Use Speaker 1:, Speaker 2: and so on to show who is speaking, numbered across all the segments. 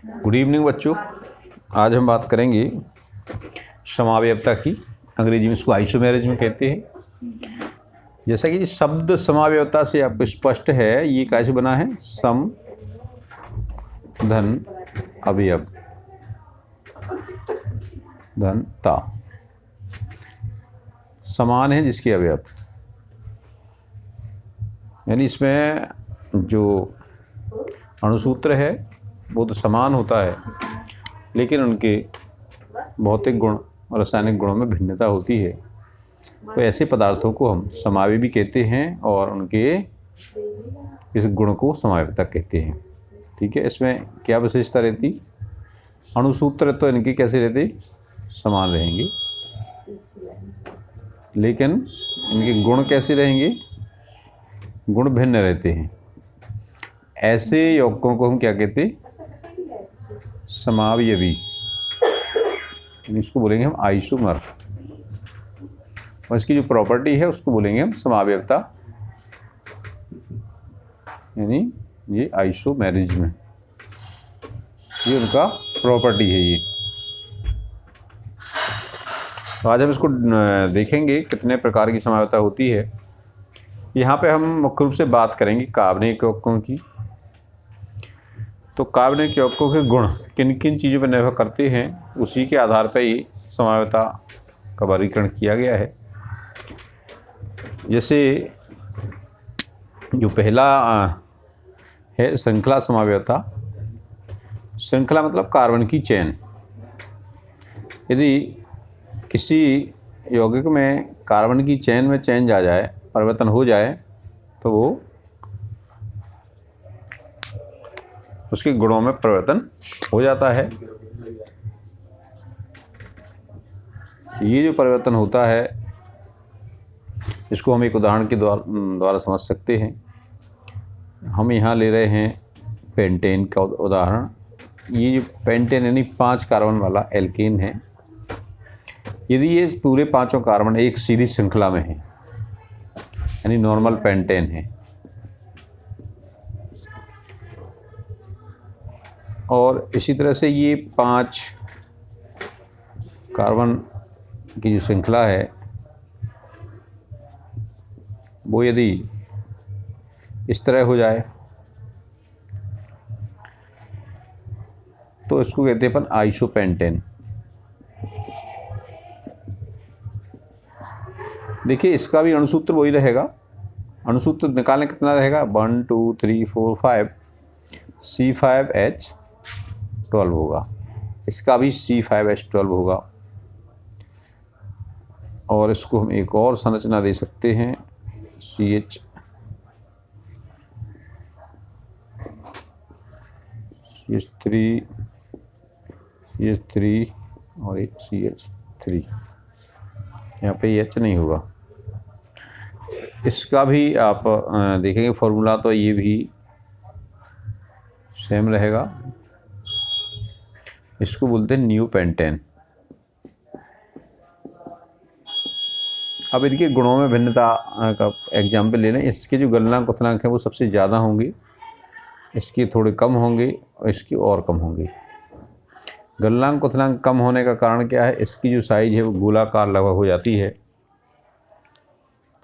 Speaker 1: Good evening बच्चों। आज हम बात करेंगे समावयवता की। अंग्रेजी में इसको आइसोमेरिज में कहते हैं। जैसा कि शब्द समावयवता से आपको स्पष्ट है, ये कैसे बना है? सम धन अवयव धन ता, समान है जिसके अवयव, यानी इसमें जो अणुसूत्र है वो तो समान होता है, लेकिन उनके भौतिक गुण और रासायनिक गुणों में भिन्नता होती है। तो ऐसे पदार्थों को हम समावयवी भी कहते हैं और उनके इस गुण को समावयवता कहते हैं। ठीक है, इसमें क्या विशेषता रहती? अणुसूत्र तो इनकी कैसे रहते? समान रहेंगे, लेकिन इनके गुण कैसे रहेंगे? गुण भिन्न रहते हैं। ऐसे यौगिकों को हम क्या कहते? समावयवी। इसको बोलेंगे हम आइसोमर, और इसकी जो प्रॉपर्टी है उसको बोलेंगे हम समावयवता, यानी ये आइसोमेरिज्म, ये उनका प्रॉपर्टी है। ये तो आज हम इसको देखेंगे कितने प्रकार की समावयवता होती है। यहाँ पे हम मुख्य रूप से बात करेंगे कार्बनिक यौगिकों की। तो कार्बनिक यौगिकों के गुण किन किन चीज़ों पर निर्भर करते हैं, उसी के आधार पर ही समावयवता का वर्गीकरण किया गया है। जैसे जो पहला है श्रृंखला समावयवता। श्रृंखला मतलब कार्बन की चेन। यदि किसी यौगिक में कार्बन की चेन में चेंज आ जाए, परिवर्तन हो जाए, तो वो उसके गुणों में परिवर्तन हो जाता है। ये जो परिवर्तन होता है, इसको हम एक उदाहरण के द्वारा समझ सकते हैं। हम यहाँ ले रहे हैं पेंटेन का उदाहरण। ये जो पेंटेन यानी 5 कार्बन वाला एल्केन है, यदि ये पूरे 5 कार्बन एक सीरीज श्रृंखला में है, यानी नॉर्मल पेंटेन है, और इसी तरह से ये 5 कार्बन की जो श्रृंखला है वो यदि इस तरह हो जाए तो इसको कहते हैं अपन आइसोपेंटेन। देखिए, इसका भी अणुसूत्र वही रहेगा। अणुसूत्र निकालने कितना रहेगा? 1 2 3 4 5 C5H12 होगा। इसका भी C5H12 होगा। और इसको हम एक और संरचना दे सकते हैं, CH3 और एक CH3। यहाँ पे H नहीं होगा। इसका भी आप देखेंगे फॉर्मूला, तो ये भी सेम रहेगा। इसको बोलते हैं न्यू पेंटेन। अब इनके गुणों में भिन्नता का एग्जाम्पल ले लें। इसके जो गलनांक क्वथनांक हैं वो सबसे ज़्यादा होंगे, इसके थोड़े कम होंगे और इसके और कम होंगे। गलनांक क्वथनांक कम होने का कारण क्या है? इसकी जो साइज है वो गोलाकार लगभग हो जाती है,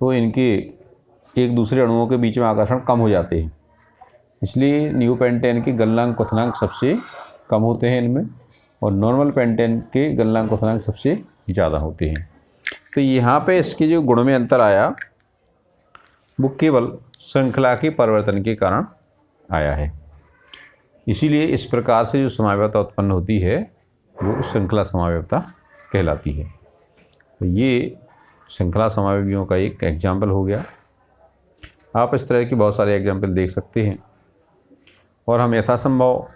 Speaker 1: तो इनके एक दूसरे अणुओं के बीच में आकर्षण कम हो जाते हैं। इसलिए न्यू पेंटेन के गलनांक क्वथनांक सबसे कम होते हैं इनमें, और नॉर्मल पेंटेन के गलनांक क्वथनांक सबसे ज़्यादा होते हैं। तो यहाँ पे इसके जो गुण में अंतर आया वो केवल श्रृंखला के परिवर्तन के कारण आया है। इसीलिए इस प्रकार से जो समावयवता उत्पन्न होती है वो श्रृंखला समावयवता कहलाती है। तो ये श्रृंखला समावयवियों का एक एग्जाम्पल हो गया। आप इस तरह के बहुत सारे एग्जाम्पल देख सकते हैं, और हम यथासंभव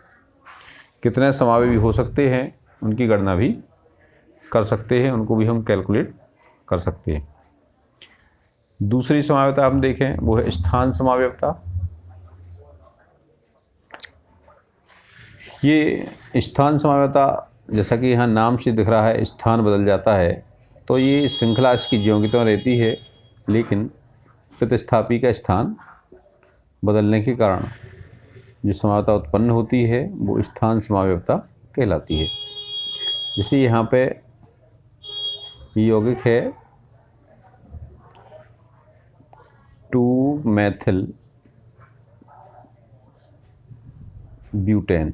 Speaker 1: कितने समावयवी हो सकते हैं उनकी गणना भी कर सकते हैं, उनको भी हम कैलकुलेट कर सकते हैं। दूसरी समावयवता हम देखें, वो है स्थान समावयवता। ये स्थान समावयवता, जैसा कि यहाँ नाम से दिख रहा है, स्थान बदल जाता है। तो ये श्रृंखला इसकी ज्यों की त्यों रहती है, लेकिन प्रतिस्थापी का स्थान बदलने के कारण जो समावता उत्पन्न होती है वो स्थान समावयवता कहलाती है। जैसे यहाँ पे यौगिक है 2-मेथिल ब्यूटेन।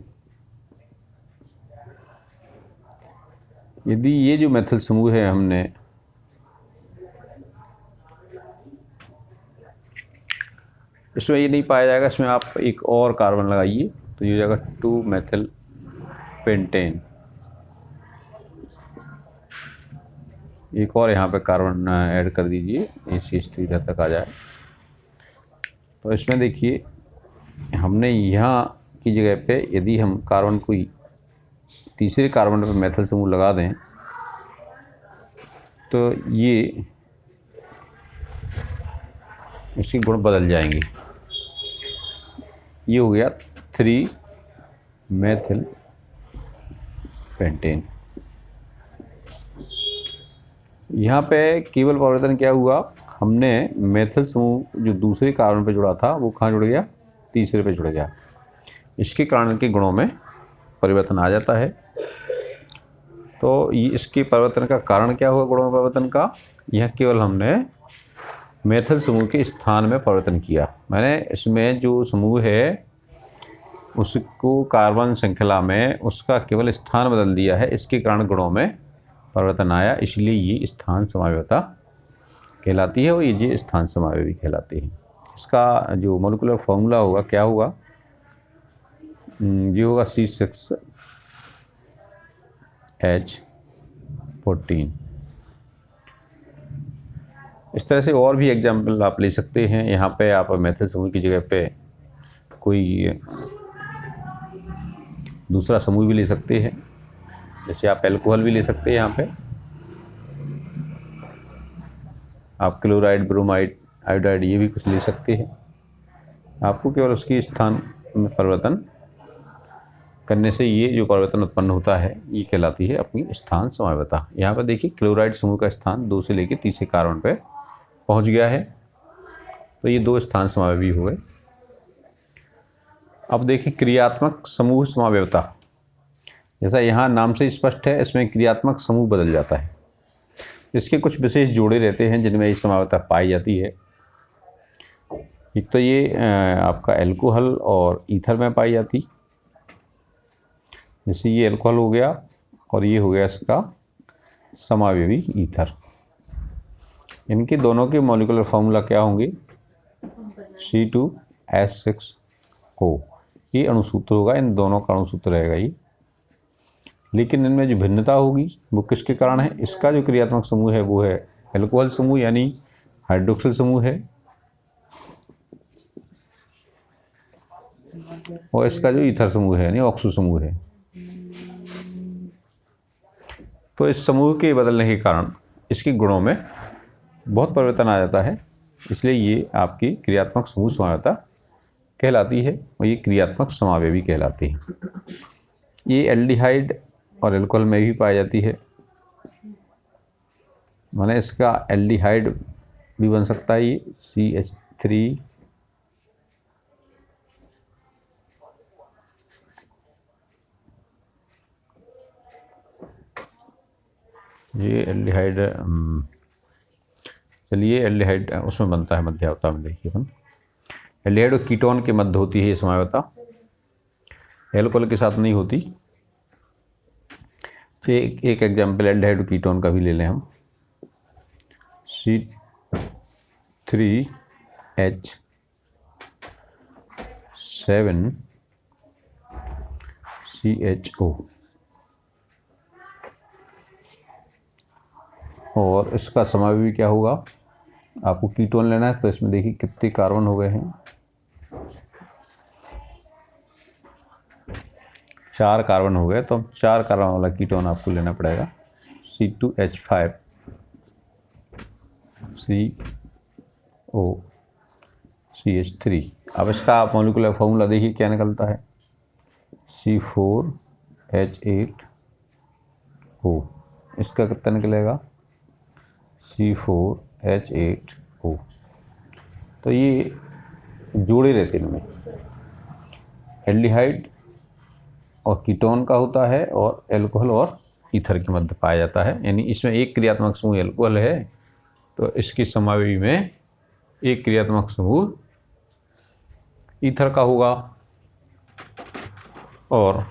Speaker 1: यदि ये जो मेथिल समूह है हमने इसमें ये नहीं पाया जाएगा, इसमें आप एक और कार्बन लगाइए तो ये हो जाएगा 2-मेथिल पेंटेन। एक और यहाँ पे कार्बन ऐड कर दीजिए, CH3 इधर तक आ जाए। तो इसमें देखिए हमने यहाँ की जगह पे यदि हम कार्बन कोई तीसरे कार्बन पे मेथिल समूह लगा दें तो ये इसके गुण बदल जाएंगे। ये हो गया 3-मेथिल पेंटेन। यहाँ पे केवल परिवर्तन क्या हुआ, हमने मेथिल समूह जो दूसरे कार्बन पे जुड़ा था वो कहाँ जुड़ गया, तीसरे पे जुड़ गया। इसके कारण इनके गुणों में परिवर्तन आ जाता है। तो ये इसके परिवर्तन का कारण क्या हुआ, गुणों में परिवर्तन का, यह केवल हमने मेथिल समूह के स्थान में परिवर्तन किया। मैंने इसमें जो समूह है उसको कार्बन श्रृंखला में उसका केवल स्थान बदल दिया है, इसके कारण गुणों में परिवर्तन आया, इसलिए ये स्थान समावयवता कहलाती है और ये स्थान समावयवी कहलाती है। इसका जो मोलिकुलर फॉर्मूला होगा क्या होगा, ये होगा C6H14। इस तरह से और भी एग्जाम्पल आप ले सकते हैं। यहाँ पे आप मेथिल समूह की जगह पे कोई दूसरा समूह भी ले सकते हैं, जैसे आप एल्कोहल भी ले सकते हैं। यहाँ पे आप क्लोराइड, ब्रोमाइड, आयोडाइड ये भी कुछ ले सकते हैं। आपको केवल उसकी स्थान में परिवर्तन करने से ये जो परिवर्तन उत्पन्न होता है ये कहलाती है अपनी स्थान समावयवता। यहाँ पर देखिए क्लोराइड समूह का स्थान 2 से लेकर तीसरे कार्बन पे पहुँच गया है, तो ये 2 स्थान समावयवी हुए। अब देखिए क्रियात्मक समूह समावयवता, जैसा यहाँ नाम से स्पष्ट है, इसमें क्रियात्मक समूह बदल जाता है। इसके कुछ विशेष जोड़े रहते हैं जिनमें ये समावयवता पाई जाती है। एक तो ये आपका एल्कोहल और ईथर में पाई जाती, जैसे ये एल्कोहल हो गया और ये हो गया इसका समावयवी ईथर। इनके दोनों के मॉलिक्यूलर फार्मूला क्या होंगे, C2H6O। ये अणुसूत्र होगा, इन दोनों का अणुसूत्र रहेगा ये। लेकिन इनमें जो भिन्नता होगी वो किसके कारण है, इसका जो क्रियात्मक समूह है वो है एल्कोहल समूह यानी हाइड्रोक्सिल समूह है, और इसका जो ईथर समूह है यानी ऑक्सो समूह है। तो इस समूह के बदलने के कारण इसके गुणों में बहुत परिवर्तन आ जाता है, इसलिए ये आपकी क्रियात्मक समूह समावयवता कहलाती है और ये क्रियात्मक समावयवी कहलाती है। ये एल्डिहाइड और एल्कोहल में भी पाई जाती है, माने इसका एल्डिहाइड भी बन सकता है ये CH3 ये एल्डिहाइड, चलिए एल्डिहाइड उसमें बनता है मध्यावता में। देखिए अपन एल्डिहाइड और कीटोन के मध्य होती है ये समावयवता, एल्कोहल के साथ नहीं होती। तो एक एग्जाम्पल एल्डिहाइड और कीटोन का भी ले लें हम, C3H7CHO, और इसका समावयवी क्या होगा, आपको कीटोन लेना है तो इसमें देखिए कितने कार्बन हो गए हैं, 4 कार्बन हो गए। तो 4 कार्बन वाला कीटोन आपको लेना पड़ेगा, C2H5COCH3। अब इसका आप मॉलिक्यूलर फार्मूला देखिए क्या निकलता है, C4H8O। इसका कितना निकलेगा, C4H8O। तो ये जोड़े रहते हैं इनमें, एल्डिहाइड और कीटोन का होता है और एल्कोहल और ईथर के मध्य पाया जाता है। यानी इसमें एक क्रियात्मक समूह एल्कोहल है तो इसकी समावेशी में एक क्रियात्मक समूह ईथर का होगा, और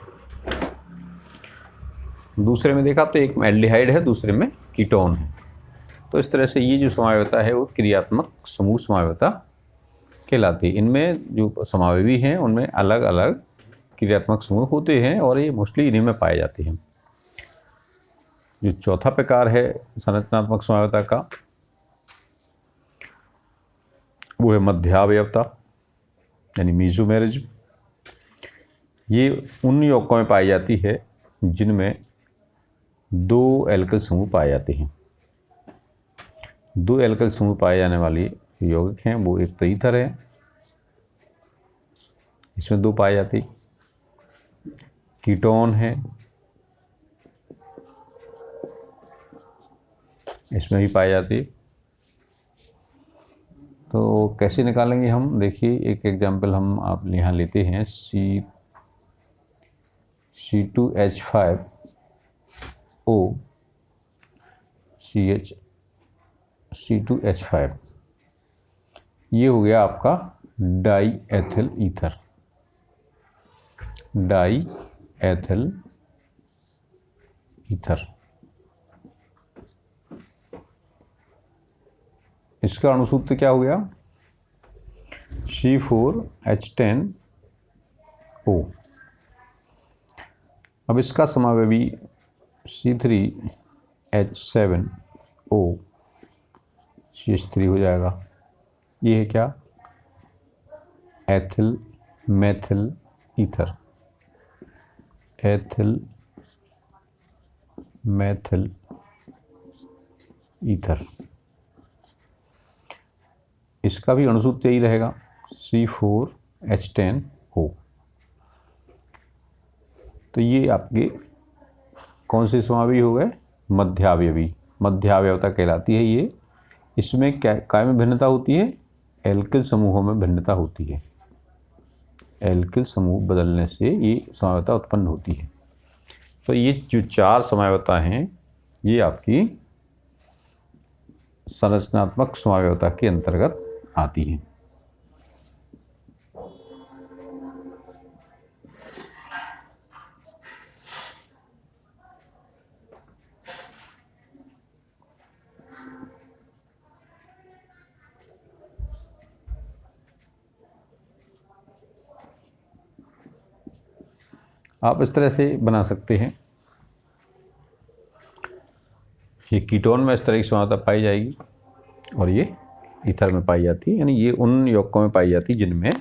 Speaker 1: दूसरे में देखा तो एक में एल्डिहाइड है, दूसरे में कीटोन है। तो इस तरह से ये जो समावेशता है वो क्रियात्मक समूह समावेशता कहलाती है। इनमें जो समावेशी हैं उनमें अलग अलग क्रियात्मक समूह होते हैं और ये मोस्टली इन्हीं में पाए जाते हैं। जो चौथा प्रकार है संरचनात्मक समावेशता का वो है मध्यावयवता यानी मीसोमेरिज्म। ये उन यौगिकों में पाई जाती है जिनमें दो एल्किल समूह पाए जाते हैं। दो एल्किल समूह पाए जाने वाली यौगिक हैं वो एक तो ईथर है, इसमें दो पाए जाती, कीटोन है इसमें भी पाई जाती। तो कैसे निकालेंगे हम, देखिए एक एग्जांपल हम आप यहाँ लेते हैं C2H5O C2H5, ये हो गया आपका die ethyl ether, die ethyl ether. इसका अणुसूत्र क्या हो गया, C4H10O। अब इसका समावेशी C3H7O CH3 हो जाएगा। ये है क्या, ethyl methyl ether, ethyl methyl ether. इसका भी अणुसूत्र यही रहेगा C4H10O। तो ये आपके कौन से समावेशी हो गए, मध्यावयवी, मध्यावयवता कहलाती है ये। इसमें क्या काय में भिन्नता होती है, एल्किल समूहों में भिन्नता होती है। एल्किल समूह बदलने से ये समावयवता उत्पन्न होती है। तो ये जो चार समावयवता हैं ये आपकी संरचनात्मक समावयवता के अंतर्गत आती हैं। आप इस तरह से बना सकते हैं, ये कीटोन में इस तरह की समावयवता पाई जाएगी और ये ईथर में पाई जाती है। यानी ये उन यौगिकों में पाई जाती है जिनमें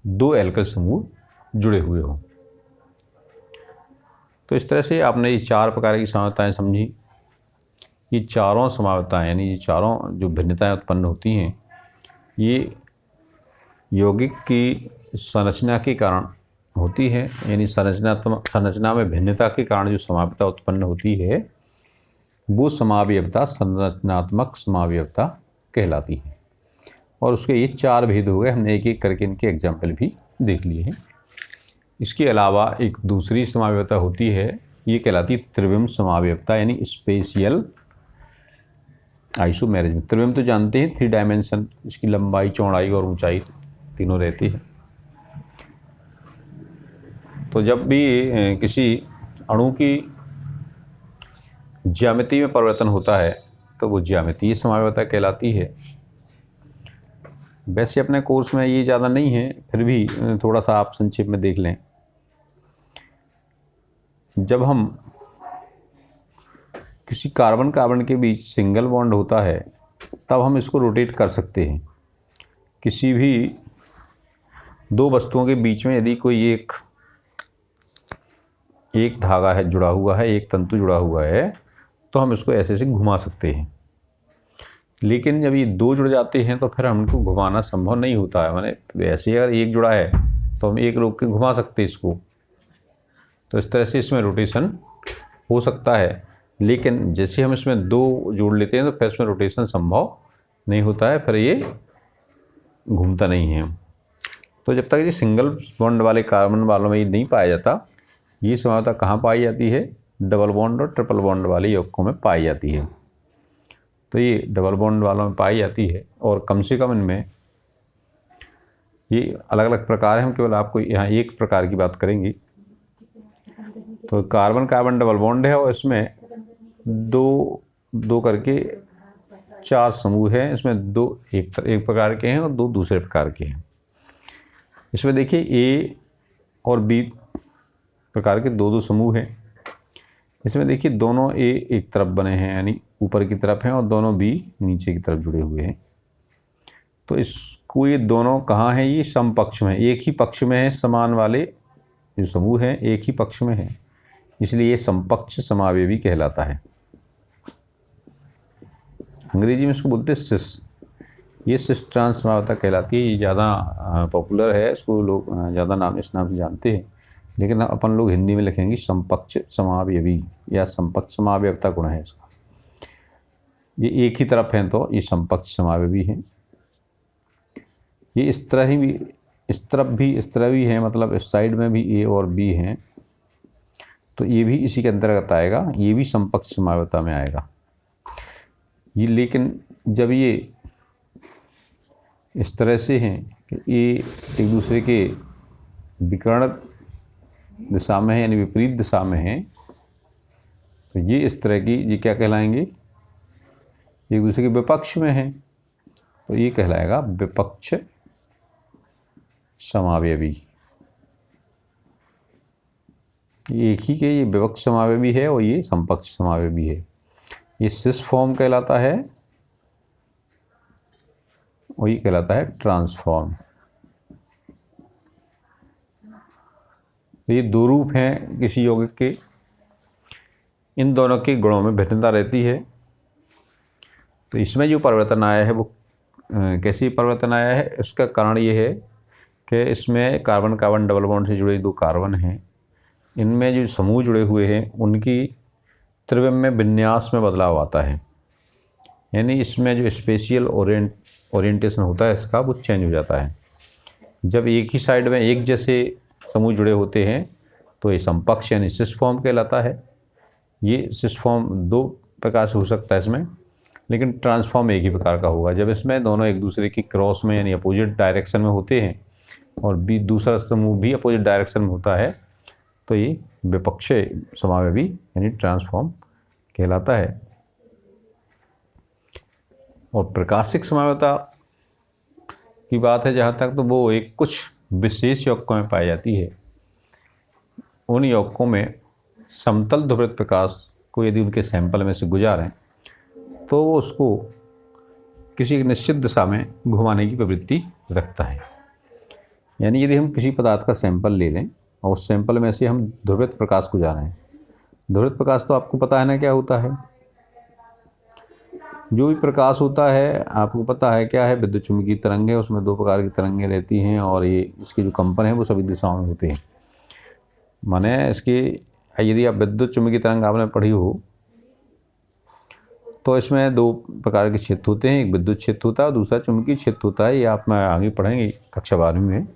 Speaker 1: दो एल्किल समूह जुड़े हुए हों। तो इस तरह से आपने ये चार प्रकार की समावयवताएं समझी। ये चारों समावयवताएं यानी ये चारों जो भिन्नताएं उत्पन्न होती हैं ये यौगिक की संरचना के कारण होती है। यानी संरचना में भिन्नता के कारण जो समावयवता उत्पन्न होती है वो समावयवता संरचनात्मक समावयवता कहलाती है। और उसके ये चार भेद हो गए, हमने एक एक करके इनके एग्जाम्पल भी देख लिए हैं। इसके अलावा एक दूसरी समावयवता होती है, ये कहलाती है त्रिविम समावयवता यानी स्पेशियल आइसोमेरिज्म। त्रिविम तो जानते हैं, 3 डायमेंशन, इसकी लंबाई चौड़ाई और ऊंचाई तीनों रहती है। तो जब भी किसी अणु की ज्यामिति में परिवर्तन होता है तो वो ज्यामितीय समावयवता कहलाती है। वैसे अपने कोर्स में ये ज़्यादा नहीं है, फिर भी थोड़ा सा आप संक्षेप में देख लें। जब हम किसी कार्बन कार्बन के बीच सिंगल बॉन्ड होता है तब हम इसको रोटेट कर सकते हैं। किसी भी दो वस्तुओं के बीच में यदि कोई एक धागा है जुड़ा हुआ है, एक तंतु जुड़ा हुआ है, तो हम इसको ऐसे से घुमा सकते हैं। लेकिन जब ये दो जुड़ जाते हैं तो फिर हमको घुमाना संभव नहीं होता है। माने वैसे अगर एक जुड़ा है तो हम एक रोक के घुमा सकते हैं इसको। तो इस तरह से इसमें रोटेशन हो सकता है, लेकिन जैसे हम इसमें दो जोड़ लेते हैं तो फिर इसमें रोटेशन संभव नहीं होता है, फिर ये घूमता नहीं है। तो जब तक ये सिंगल बॉन्ड वाले कार्बन वालों में ये नहीं पाया जाता, ये समावता कहाँ पाई जाती है? डबल बॉन्ड और ट्रिपल बॉन्ड वाले यौगिकों में पाई जाती है। तो ये डबल बॉन्ड वालों में पाई जाती है और कम से कम इनमें ये अलग अलग प्रकार हैं। हम केवल आपको यहाँ एक प्रकार की बात करेंगे। तो कार्बन कार्बन डबल बॉन्ड है और इसमें दो दो करके 4 समूह हैं। इसमें 2 एक प्रकार के हैं और 2 दूसरे प्रकार के हैं। इसमें देखिए ए और बी प्रकार के 2 समूह हैं। इसमें देखिए दोनों ए एक तरफ बने हैं, यानी ऊपर की तरफ हैं, और दोनों बी नीचे की तरफ जुड़े हुए हैं। तो इसको ये दोनों कहाँ हैं? ये समपक्ष में, एक ही पक्ष में है। समान वाले जो समूह हैं एक ही पक्ष में है, इसलिए ये समपक्ष समावयवी कहलाता है। अंग्रेजी में इसको बोलते हैं सिस। ये सिस ट्रांस समावता कहलाती है। ये ज़्यादा पॉपुलर है, इसको लोग ज़्यादा इस नाम से जानते हैं, लेकिन अपन लोग हिंदी में लिखेंगे समपक्ष समावयवी या समपक्ष समावयवता गुण है इसका। ये एक ही तरफ हैं तो ये समपक्ष समावयवी हैं। ये इस तरह ही भी, इस तरफ भी, इस तरह भी है, मतलब इस साइड में भी ए और बी हैं, तो ये भी इसी के अंतर्गत आएगा। ये भी समपक्ष समावयवता में आएगा ये। लेकिन जब ये इस तरह से हैं कि ये एक दूसरे के विकर्ण दिशा में है, यानी विपरीत दिशा में हैं, तो ये इस तरह की, ये क्या कहलाएंगे? एक दूसरे के विपक्ष में हैं, तो ये कहलाएगा विपक्ष समावयवी। एक ही के ये विपक्ष समावयवी है और ये समपक्ष समावयवी है। ये सिस फॉर्म कहलाता है और ये कहलाता है ट्रांसफॉर्म। ये 2 रूप हैं किसी यौगिक के। इन दोनों के गुणों में भिन्नता रहती है। तो इसमें जो परिवर्तन आया है वो कैसे परिवर्तन आया है? इसका कारण ये है कि इसमें कार्बन कार्बन डबल बॉन्ड से जुड़े 2 कार्बन हैं, इनमें जो समूह जुड़े हुए हैं उनकी त्रिविम विन्यास में बदलाव आता है। यानी इसमें जो स्पेशियल ओरिएंटेशन होता है इसका, वो चेंज हो जाता है। जब एक ही साइड में एक जैसे समूह जुड़े होते हैं तो ये समपक्ष यानी सिस फॉर्म कहलाता है। ये सिस फॉर्म 2 प्रकार से हो सकता है इसमें, लेकिन ट्रांसफॉर्म एक ही प्रकार का होगा। जब इसमें दोनों एक दूसरे की क्रॉस में यानी अपोजिट डायरेक्शन में होते हैं और भी दूसरा समूह भी अपोजिट डायरेक्शन में होता है, तो ये विपक्ष समावयवी यानी ट्रांसफॉर्म कहलाता है। और प्रकाशिक समावयवता की बात है जहाँ तक, तो वो एक कुछ विशेष यौगिकों में पाई जाती है। उन यौगिकों में समतल ध्रुवित प्रकाश को यदि उनके सैंपल में से गुजारें तो वो उसको किसी निश्चित दिशा में घुमाने की प्रवृत्ति रखता है। यानी यदि हम किसी पदार्थ का सैंपल ले लें और उस सैंपल में से हम ध्रुवित प्रकाश गुजारें। ध्रुवित प्रकाश तो आपको पता है ना क्या होता है? जो भी प्रकाश होता है आपको पता है क्या है? विद्युत चुम्बकीय तरंग है, उसमें 2 प्रकार की तरंगें रहती हैं और ये इसके जो कंपन है वो सभी दिशाओं में होते हैं। माने इसकी यदि आप विद्युत चुम्बकीय तरंग आपने पढ़ी हो तो इसमें 2 प्रकार के क्षेत्र होते हैं, एक विद्युत क्षेत्र होता है और दूसरा चुंबकीय क्षेत्र होता है। ये आप मैं आगे पढ़ेंगे कक्षा 12वीं में।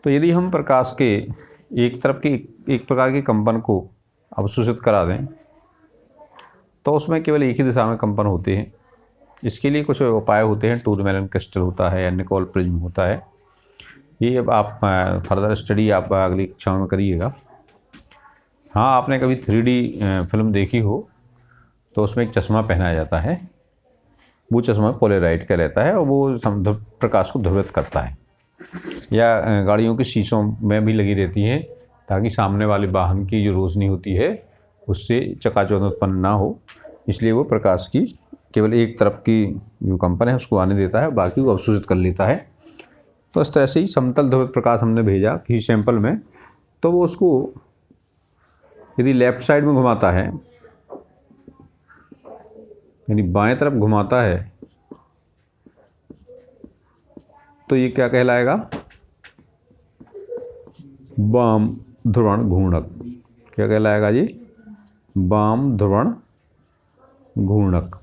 Speaker 1: तो यदि हम प्रकाश के एक तरफ के एक प्रकार के कंपन को अवशोषित करा दें तो उसमें केवल एक ही दिशा में कंपन होते हैं। इसके लिए कुछ उपाय होते हैं। टूरमेलन क्रिस्टल होता है या निकोल प्रिज्म होता है। ये अब आप फर्दर स्टडी आप अगली कक्षाओं में करिएगा। हाँ, आपने कभी 3D फिल्म देखी हो तो उसमें एक चश्मा पहनाया जाता है। वो चश्मा पोलराइड का रहता है और वो प्रकाश को ध्रुवित करता है। या गाड़ियों के शीशों में भी लगी रहती हैं ताकि सामने वाले वाहन की जो रोशनी होती है उससे चकाचौंध उत्पन्न ना हो, इसलिए वो प्रकाश की केवल एक तरफ की जो कंपन है उसको आने देता है, बाकी वो अवशोषित कर लेता है। तो इस तरह से ही समतल ध्रुवित प्रकाश हमने भेजा किसी सैंपल में, तो वो उसको यदि लेफ्ट साइड में घुमाता है यानी बाएं तरफ घुमाता है तो ये क्या कहलाएगा? वाम ध्रुवण घूर्णक। क्या कहलाएगा जी? वाम ध्रुवण घूर्णक।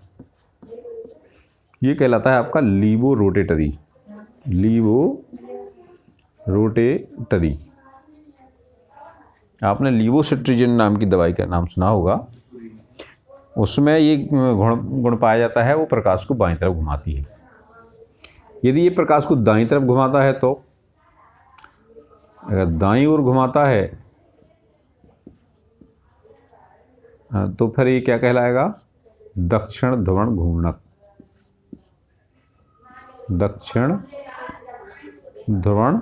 Speaker 1: ये कहलाता है आपका लीवो रोटेटरी। लीवो रोटेटरी। आपने लीवोसिट्रीजिन नाम की दवाई का नाम सुना होगा, उसमें ये गुण पाया जाता है, वो प्रकाश को बाईं तरफ घुमाती है। यदि ये प्रकाश को दाईं तरफ घुमाता है तो, अगर दाईं ओर घुमाता है तो फिर ये क्या कहलाएगा? दक्षिण ध्रुवण घूर्णक। दक्षिण ध्रुवण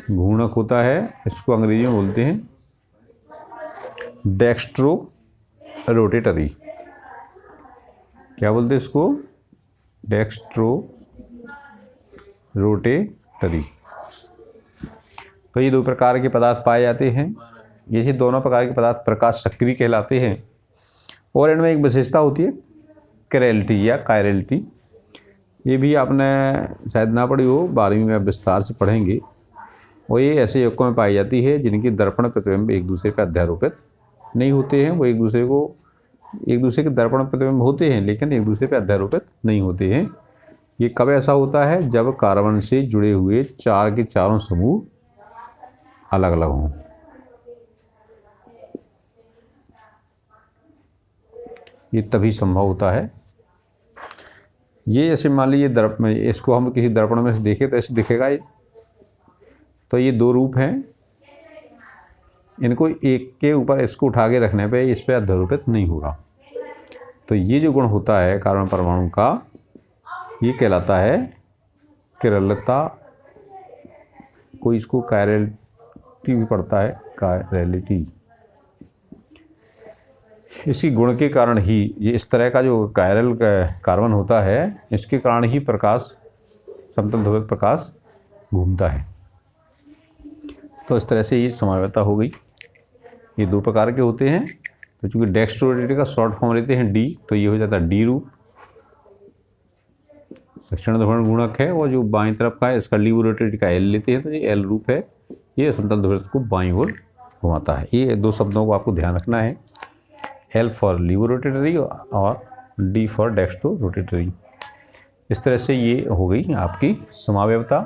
Speaker 1: घूर्णक होता है। इसको अंग्रेजी में बोलते हैं डेक्स्ट्रो रोटेटरी। क्या बोलते हैं इसको? Dextro rotatory. तो ये दो प्रकार के पदार्थ पाए जाते हैं। ये दोनों प्रकार के पदार्थ प्रकाश सक्रिय कहलाते हैं। और इनमें एक विशेषता होती है कैरेलिटी या कायरेलिटी। ये भी आपने शायद ना पढ़ी हो, 12वीं में आप विस्तार से पढ़ेंगे। और ये ऐसे यौगिकों में पाई जाती है जिनकी दर्पण प्रतिबिंब एक दूसरे पर अध्यारोपित नहीं होते हैं। वो एक दूसरे के दर्पण प्रतिबिंब होते हैं लेकिन एक दूसरे पर अध्यारोपित नहीं होते हैं। ये कब ऐसा होता है? जब कार्बन से जुड़े हुए 4 के चारों समूह अलग अलग हों। ये तभी संभव होता है। ये जैसे मान लीजिए दर्पण, इसको हम किसी दर्पण में से देखें तो ऐसे दिखेगा। तो ये दो रूप हैं, इनको एक के ऊपर इसको उठा के रखने पे इस पर अध्यारोपित नहीं होगा। तो ये जो गुण होता है कार्बन परमाणु का, ये कहलाता है किरलता। कोई इसको कायरेलिटी भी पढ़ता है, कायरेलिटी। इसी गुण के कारण ही ये इस तरह का जो कायरल कार्बन होता है, इसके कारण ही प्रकाश, समतल ध्रुवित प्रकाश घूमता है। तो इस तरह से ये समावयवता हो गई। ये दो प्रकार के होते हैं। तो चूँकि डेक्स्ट्रोरोटेटरी का शॉर्ट फॉर्म लेते हैं डी, तो ये हो जाता है डी रूप, दक्षिण ध्रुवण गुणक है। और जो बाईं तरफ का है इसका लीवोरोटेटरी का एल लेते हैं, तो ये एल रूप है। ये समतल ध्रुवित को बाईं ओर घुमाता है। ये दो शब्दों को आपको ध्यान रखना है, एल फॉर लीवोरोटेटरी और डी फॉर डेक्स्ट्रोरोटेटरी। इस तरह से ये हो गई आपकी समावयवता।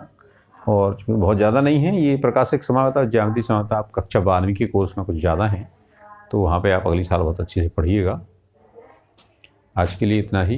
Speaker 1: और चूँकि बहुत ज़्यादा नहीं है ये प्रकाशिक समावयवता, ज्यामितीय समावयवता आप कक्षा 12वीं के कोर्स में कुछ ज़्यादा हैं, तो वहाँ पे आप अगली साल बहुत अच्छे से पढ़िएगा। आज के लिए इतना ही।